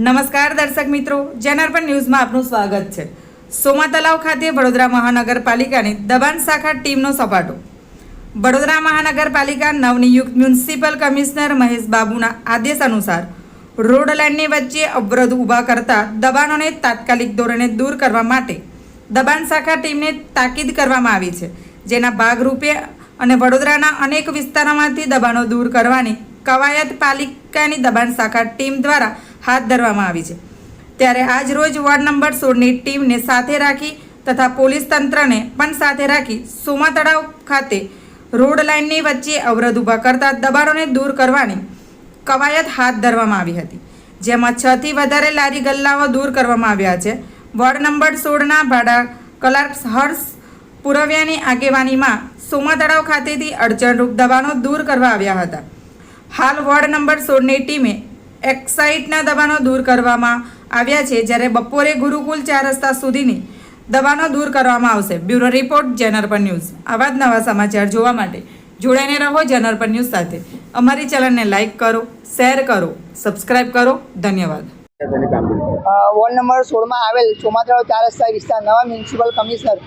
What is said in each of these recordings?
નમસ્કાર દર્શક મિત્રો, જનાર્પણ ન્યૂઝમાં આપનું સ્વાગત છે। સોમા તલાવ ખાતે વડોદરા મહાનગરપાલિકાની દબાણ શાખા ટીમનો સપાટો। વડોદરા મહાનગરપાલિકા નવનિયુક્ત મ્યુનિસિપલ કમિશનર મહેશ બાબુના આદેશ અનુસાર રોડ લાઇનની વચ્ચે અવરોધ ઊભા કરતા દબાણોને તાત્કાલિક ધોરણે દૂર કરવા માટે દબાણ શાખા ટીમને તાકીદ કરવામાં આવી છે, જેના ભાગરૂપે અને વડોદરાના અનેક વિસ્તારોમાંથી દબાણો દૂર કરવાની કવાયત પાલિકાની દબાણ શાખા ટીમ દ્વારા હાથ ધરવામાં આવી છે। ત્યારે આજ રોજ વોર્ડ નંબર 16ની ટીમને સાથે રાખી તથા પોલીસ તંત્રને પણ સાથે રાખી સોમા તળાવ ખાતે રોડ લાઇનની વચ્ચે અવરોધ ઊભા કરતા દબાણોને દૂર કરવાની કવાયત હાથ ધરવામાં આવી હતી, જેમાં 6 થી વધારે લારી ગલ્લાઓ દૂર કરવામાં આવ્યા છે। વોર્ડ નંબર 16ના ભાડા કલાક હર્ષ પુરવિયાની આગેવાનીમાં સોમા તળાવ ખાતેથી અડચણરૂપ દબાણો દૂર કરવા આવ્યા હતા। હાલ વોર્ડ નંબર 16ની ટીમે એક્સાઇટના દબાણો દૂર કરવામાં આવ્યા છે, જ્યારે બપોરે ગુરુકુલ 4 રસ્તા સુધીની દબાણો દૂર કરવામાં આવશે। Bureau report, જનાર્પણ news. આવા જ નવા સમાચાર જોવા માટે જોડાઈને રહો જનાર્પણ ન્યૂઝ સાથે। અમારી ચેનલને લાઇક કરો, શેર કરો, સબસ્ક્રાઇબ કરો। ધન્યવાદ। વોર્ડ નંબર 16માં આવેલ સોમા તળાવ 4 રસ્તા વિસ્તાર નવા મ્યુનિસિપલ કમિશનર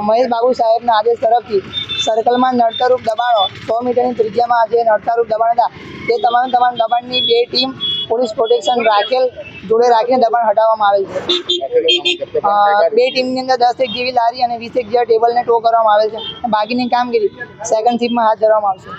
મહેશ બાબુ સાહેબના આદેશ તરફથી સર્કલમાં નડતરરૂપ દબાણો 100 મીટરની ત્રિજ્યામાં જે નડતરરૂપ દબાણ હતા તે તમામ દબાણની 2 ટીમ પોલીસ પ્રોટેક્શન રાખેલ જોડે રાખીને દબાણ હટાવવામાં આવેલ છે। 2 ટીમની અંદર 10 જેવી લારી અને 20 જેવા ટેબલને ટો કરવામાં આવેલ છે। બાકીની કામગીરી સેકન્ડ શિફ્ટમાં હાથ ધરવામાં આવશે।